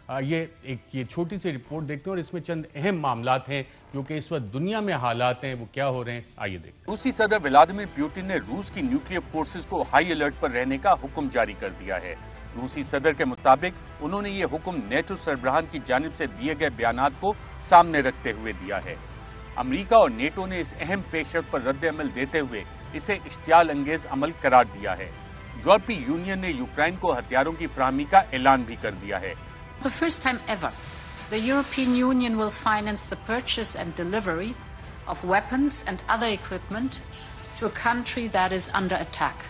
ये छोटी सी रिपोर्ट देखते हैं और इसमें चंद अहम मामलात हैं जो कि इस वक्त दुनिया में हालात हैं, वो क्या हो रहे हैं, आइए देखते हैं। रूसी सदर व्लादिमीर पुतिन ने रूस की न्यूक्लियर फोर्सेस को हाई अलर्ट पर रहने का हुक्म जारी कर दिया है। रूसी सदर के मुताबिक उन्होंने ये हुक्म नेटो सरबराहान की जानिब से दिए गए बयानात को सामने रखते हुए दिया है। अमेरिका और नेटो ने इस अहम पेशरफ पर रद्द अमल देते हुए इसे इश्तियाल अंगेज अमल करार दिया है। यूरोपीय यूनियन ने यूक्रेन को हथियारों की फराहमी का ऐलान भी कर दिया है। For the first time ever, the European Union will finance the purchase and delivery of weapons and other equipment to a country that is under attack.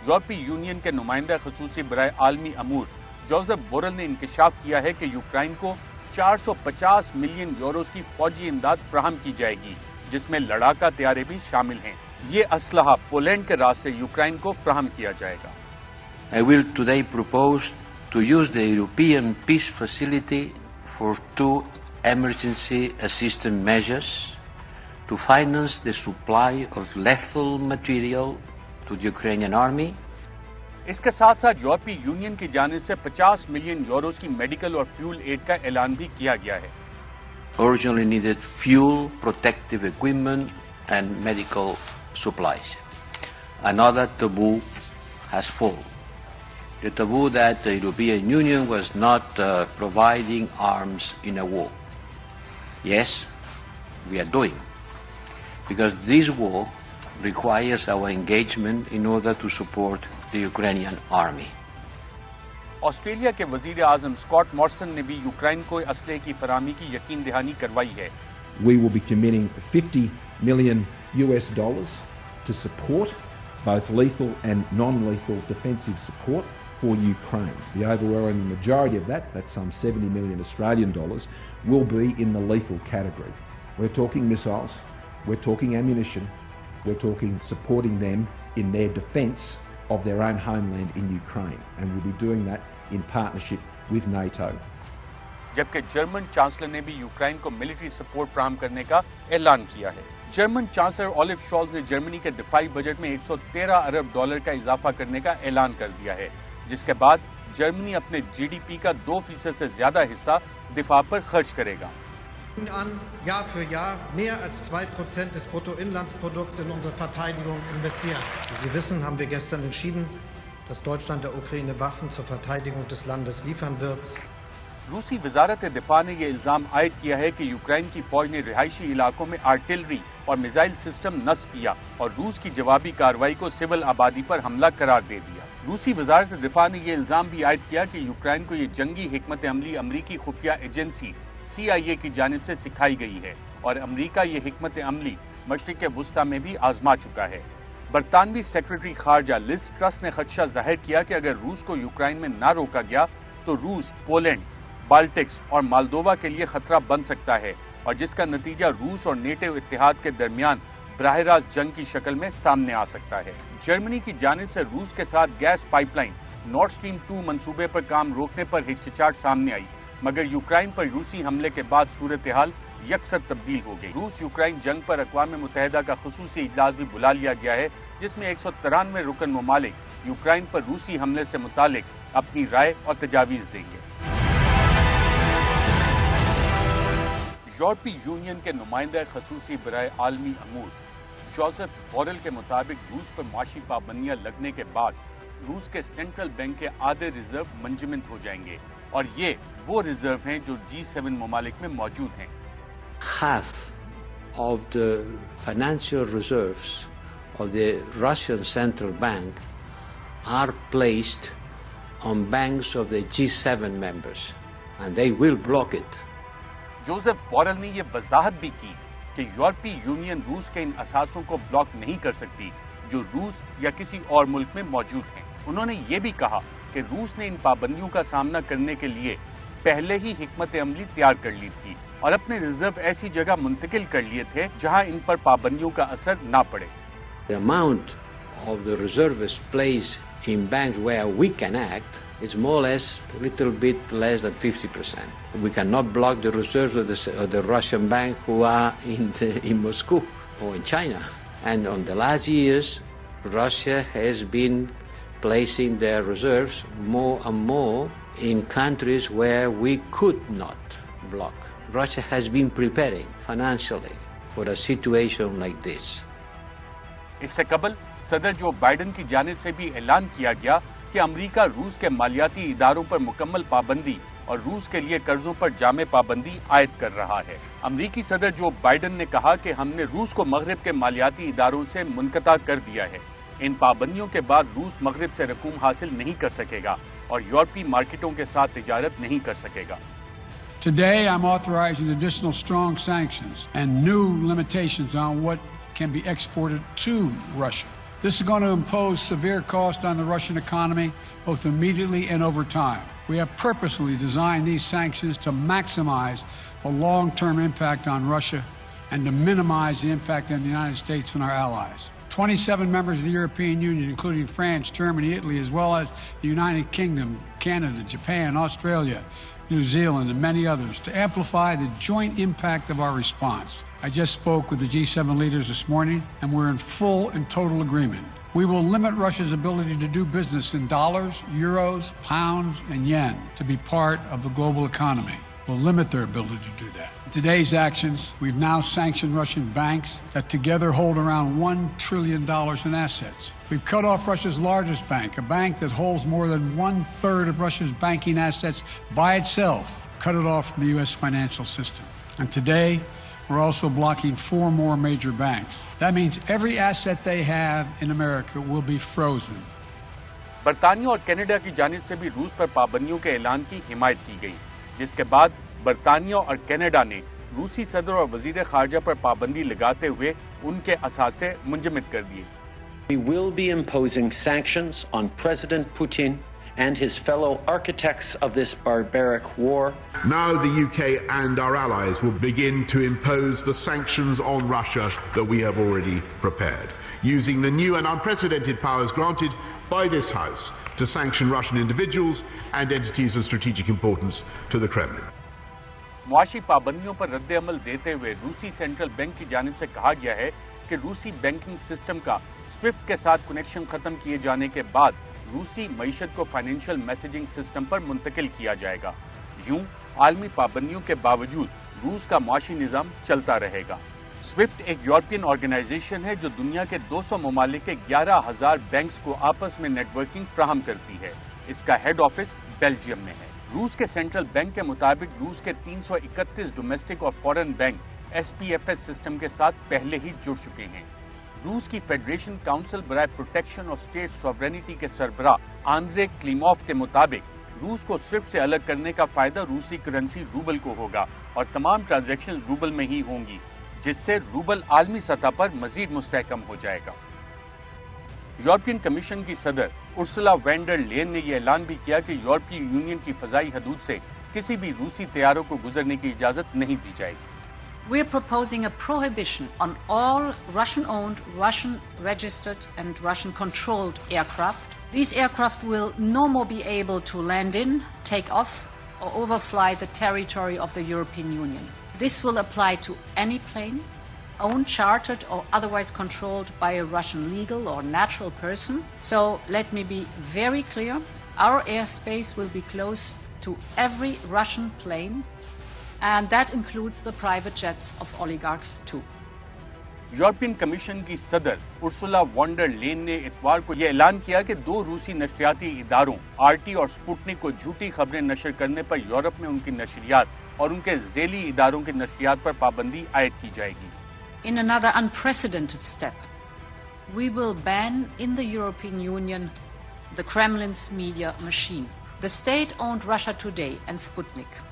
यूरोपीय यूनियन के नुमाइंदा खसूसी बराए आलमी अमूर जोसेफ बोरेल ने इंकशाफ किया है कि यूक्रेन को 450 मिलियन यूरोस की फौजी इमदाद फराहम की जाएगी, जिसमें लड़ाका तैयारे भी शामिल हैं। ये असलहा पोलैंड के रास्ते यूक्रेन को फराहम किया जाएगा। I will today propose to use the European Peace Facility for 2 emergency assistance measures to finance the supply of lethal material to the Ukrainian army. इसके साथ साथ यूरोपीय यूनियन की जानिब से 50 मिलियन यूरोस की मेडिकल और फ्यूल एड का ऐलान भी किया गया है। Urgently needed fuel, protective equipment and medical supplies. Another taboo has fallen. The taboo that the European Union was not providing arms in a war. Yes, we are doing, because this war requires our engagement in order to support the Ukrainian army. Australia के वजीर आजम Scott Morrison ने भी Ukraine को असलहे की फराहमी की यकीन दहानी करवाई है। We will be committing $50 million to support both lethal and non-lethal defensive support for Ukraine. The overwhelming majority of that, that's some 70 million Australian dollars, will be in the lethal category. We're talking missiles, we're talking ammunition, we're talking supporting them in their defence of their own homeland in Ukraine, and we'll be doing that in partnership with NATO. जबकि German chancellor ने भी Ukraine को military support फराहम करने का ऐलान किया है। जर्मन चांसलर ओलिव शॉल्ज ने जर्मनी के दिफाई बजट में $113 अरब का इजाफा करने का ऐलान कर दिया है, जिसके बाद जर्मनी अपने जीडीपी का 2% से ज्यादा हिस्सा दिफा पर खर्च करेगा। An, Jahr für Jahr mehr als 2% des Bruttoinlandsprodukts in unsere Verteidigung investieren. Wie Sie wissen, haben wir gestern entschieden, dass Deutschland der Ukraine Waffen zur Verteidigung des Landes liefern wird. रूसी वजारत दिफा ने यह इल्जाम आयद किया है कि यूक्रेन की फौज ने रिहायशी इलाकों में आर्टिलरी और मिसाइल सिस्टम नस्ब किया और रूस की जवाबी कार्रवाई को सिविल आबादी पर हमला करार दे दिया। रूसी वजारत दिफा ने यह इल्जाम भी आयद किया कि यूक्रेन को ये जंगी हिकमत अमली अमरीकी खुफिया एजेंसी CIA की जानिब से सिखाई गई है और अमरीका ये हिकमत अमली मशरिक वुस्ता में भी आजमा चुका है। बरतानवी सेक्रेटरी खारजा लिज ट्रस ने खदशा जाहिर किया कि अगर रूस को यूक्रेन में ना रोका गया तो रूस पोलैंड, बाल्टिक्स और मालदोवा के लिए खतरा बन सकता है और जिसका नतीजा रूस और नेटो इत्तेहाद के दरमियान बराह रास्त जंग की शक्ल में सामने आ सकता है। जर्मनी की जानिब से रूस के साथ गैस पाइपलाइन नॉर्ड स्ट्रीम 2 मंसूबे पर काम रोकने पर हिचकिचाहट सामने आई, मगर यूक्रेन पर रूसी हमले के बाद सूरत हाल यकसर तब्दील हो गई। रूस यूक्रेन जंग पर अक़वाम मुत्तहिदा का खुसूसी इजलास भी बुला लिया गया है, जिसमें 193 रुकन ममालिक यूक्रेन पर रूसी हमले से मुतालिक अपनी राय और तजावीज़ देंगे। यूरोपीय यूनियन के नुमाइंदा खसूसी बराए आलमी अमूर जोसेफ बोरेल के मुताबिक रूस पर माशी पाबंदियां लगने के बाद रूस के सेंट्रल बैंक के आधे रिजर्व मंजमद हो जाएंगे और ये वो रिजर्व हैं जो G7 ममालिक में मौजूद हैं। Half of the financial reserves of the Russian central bank are placed on banks of the G7 members and they will block it. Josep Borrell ने यह वजाहत भी की कि यूरोपीय यूनियन रूस के इन असासों को ब्लॉक नहीं कर सकती जो रूस या किसी और मुल्क में मौजूद हैं। उन्होंने ये भी कहा कि रूस ने इन पाबंदियों का सामना करने के लिए पहले ही हिकमत अमली तैयार कर ली थी और अपने रिजर्व ऐसी जगह मुंतकिल कर लिए थे जहां इन पर पाबंदियों का असर ना पड़े। The amount of the reserves placed in banks where we can act is more or less a little bit less than 50%. We cannot block the reserves of the Russian bank who are in Moscow or in China. And on the last years, Russia has been placing their reserves more and more in countries where we could not block. Russia has been preparing financially for a situation like this. इससे कबल सदर जो Biden की जानिब से भी ऐलान किया गया कि अमेरिका रूस के मालियाती इदारों पर मुकम्मल पाबंदी और रूस के लिए कर्जों पर जामे पाबंदी आयद कर रहा है। अमेरिकी सदर जो बाइडन ने कहा कि हमने रूस को मगरिब के मालियाती इदारों से मुनक़ता कर दिया है। इन पाबंदियों के बाद रूस मगरिब से रकूम हासिल नहीं कर सकेगा और यूरोपीय मार्केटों के साथ तिजारत नहीं कर सकेगा। Today I'm authorizing additional strong sanctions and new limitations on what can be exported to Russia. This is going to impose severe cost on the Russian economy, both immediately and over time. We have purposely designed these sanctions to maximize the long-term impact on Russia and to minimize the impact on the United States and our allies. 27 members of the European Union, including France, Germany, Italy, as well as the United Kingdom, Canada, Japan, Australia, New Zealand, and many others, to amplify the joint impact of our response. I just spoke with the G7 leaders this morning, and we're in full and total agreement. We will limit Russia's ability to do business in dollars, euros, pounds, and yen to be part of the global economy. We'll limit their ability to do that. In today's actions, we've now sanctioned Russian banks that together hold around $1 trillion in assets. We've cut off Russia's largest bank, a bank that holds more than 1/3 of Russia's banking assets by itself, cut it off from the U.S. financial system. And today, we're also blocking 4 more major banks. That means every asset they have in America will be frozen. बरतानिया और Canada की जानिब से भी रूस पर पाबंदियों के ऐलान की हिमायत की गई, जिसके बाद बरतानिया और कनाडा ने रूसी सदर और वजीर खारजा पर पाबंदी लगाते हुए उनके असासे मुंजमद कर दिए। We will be imposing sanctions on President Putin and his fellow architects of this barbaric war. Now the UK and our allies will begin to impose the sanctions on Russia that we have already prepared, using the new and unprecedented powers granted by this House to sanction Russian individuals and entities of strategic importance to the Kremlin. मुआशी पाबंदियों पर रद्द अमल देते हुए रूसी central bank की जानिब से कहा गया है कि रूसी बैंकिंग सिस्टम का स्विफ्ट के साथ कनेक्शन खत्म किए जाने के बाद रूसी मईशत को फाइनेंशियल मैसेजिंग सिस्टम पर मुंतकिल किया जाएगा। यूं आलमी पाबंदियों के बावजूद रूस का मुआशी निज़ाम चलता रहेगा। स्विफ्ट एक यूरोपियन ऑर्गेनाइजेशन है जो दुनिया के 200 ममालिक के 11,000 बैंक्स को आपस में नेटवर्किंग फ्राहम करती है। इसका हेड ऑफिस बेल्जियम में है। रूस के सेंट्रल बैंक के मुताबिक रूस के 331 डोमेस्टिक और फॉरेन बैंक SPFS सिस्टम के साथ पहले ही जुड़ चुके हैं। रूस की फेडरेशन काउंसिल बराए प्रोटेक्शन ऑफ स्टेट सॉवरेनिटी के सरबराह आंद्रे क्लीमोव के मुताबिक रूस को स्विफ्ट से अलग करने का फायदा रूसी करेंसी रूबल को होगा और तमाम ट्रांजैक्शन रूबल में ही होंगी, जिससे रूबल आलमी सतह पर मजीद मुस्तहकम हो जाएगा। यूरोपियन कमीशन की सदर उर्सुला वैन डर लेयन ने यह ऐलान भी किया कि यूरोपीय यूनियन की फजाई हदूद से किसी भी रूसी तैयारों को गुजरने की इजाजत नहीं दी जाएगी। We are proposing a prohibition on all Russian-owned, Russian-registered and Russian-controlled aircraft. These aircraft will no more be able to land in, take off or overfly the territory of the European Union. This will apply to any plane owned, chartered or otherwise controlled by a Russian legal or natural person. So let me be very clear. Our airspace will be closed to every Russian plane, and that includes the private jets of oligarchs too. European commission की सदर Ursula von डर Leyen ने इतवार को यह ऐलान किया कि 2 रूसी नशरियाती इदारों RT और स्पुतनिक को झूठी खबरें नशर करने पर यूरोप में उनकी नशरियात और उनके झेली इदारों की नशरियात पर पाबंदी आयद की जाएगी। In another unprecedented step, we will ban in the European Union the Kremlin's media machine, the state-owned Russia Today and Sputnik.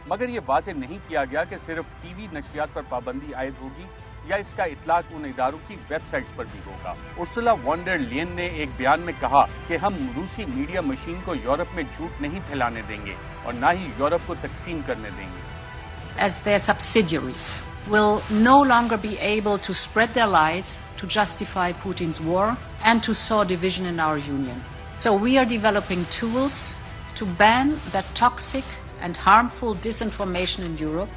मगर ये वाज़ेह नहीं किया गया कि सिर्फ टीवी नशरियात पर पाबंदी आयद होगी या इसका इतलाक उन इदारों की वेबसाइट्स पर भी होगा। उर्सुला वॉन डर लेयन ने एक बयान में कहा कि हम रूसी मीडिया मशीन को यूरोप में झूठ नहीं फैलाने देंगे और ना ही यूरोप को तकसीम करने देंगे। As their subsidiaries will no longer be able to spread their lies to justify Putin's war and to sow division in our union. So we are developing tools to ban that toxic and harmful disinformation in Europe.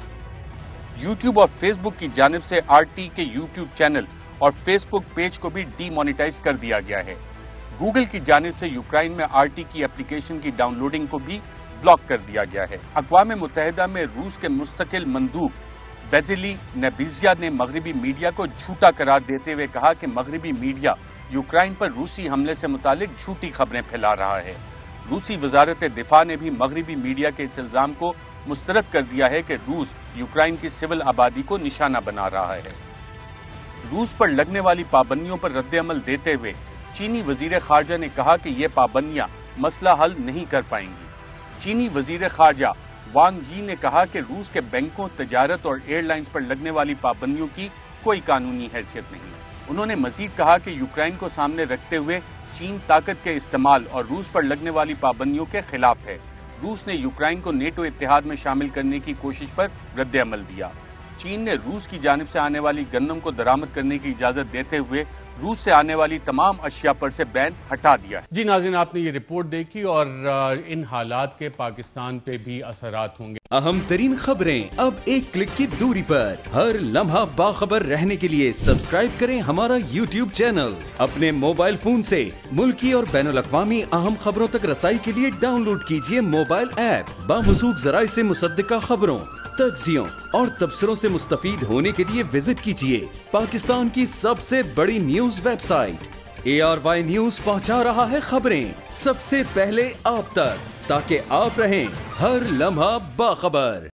YouTube और Facebook की जानिब से RT के YouTube channel और Facebook page को भी demonetise कर दिया गया है। Google की जानिब से यूक्रेन में RT की एप्लीकेशन की डाउनलोडिंग को भी ब्लॉक कर दिया गया है। अक़वाम मुत्तहिदा में रूस के मुस्तकिल मंदूब वेजिली नेबिजिया ने मगरबी मीडिया को झूठा करार देते हुए कहा कि मगरबी मीडिया यूक्रेन पर रूसी हमले से मुतालिक झूठी खबरें फैला रहा है। रूसी वजारत दिफा ने भी मगरबी मीडिया के इस इल्जाम को मुस्तरद कर दिया है कि रूस यूक्रेन की सिविल आबादी को निशाना बना रहा है। रूस पर लगने वाली पाबंदियों पर रद्द-ए-अमल देते हुए चीनी वजीर खारजा ने कहा कि ये पाबंदियां मसला हल नहीं कर पाएंगी। चीनी वजीर खारजा वांग यी ने कहा कि रूस के बैंकों, तजारत और एयरलाइंस पर लगने वाली पाबंदियों की कोई कानूनी हैसियत नहीं। उन्होंने मजीद कहा कि यूक्रेन को सामने रखते हुए चीन ताकत के इस्तेमाल और रूस पर लगने वाली पाबंदियों के खिलाफ है। रूस ने यूक्रेन को नेटो इत्तेहाद में शामिल करने की कोशिश पर रद्द-ए-अमल दिया। चीन ने रूस की जानिब से आने वाली गंदम को दरामद करने की इजाजत देते हुए रूस से आने वाली तमाम अशिया पर से बैन हटा दिया है। जी नाज़रीन, आपने ये रिपोर्ट देखी और इन हालात के पाकिस्तान पे भी असरात होंगे। अहम तरीन खबरें अब एक क्लिक की दूरी पर, हर लम्हा बाखबर रहने के लिए सब्सक्राइब करें हमारा YouTube चैनल। अपने मोबाइल फोन से मुल्की और बैनुल अक़वामी अहम खबरों तक रसाई के लिए डाउनलोड कीजिए मोबाइल ऐप। बामसूख जराए से मुसद्दिका खबरों, तज्जियों और तबसरों से मुस्तफीद होने के लिए विजिट कीजिए पाकिस्तान की सबसे बड़ी न्यूज वेबसाइट। ARY न्यूज पहुंचा रहा है खबरें सबसे पहले आप तक, ताकि आप रहें हर लम्हा बाखबर।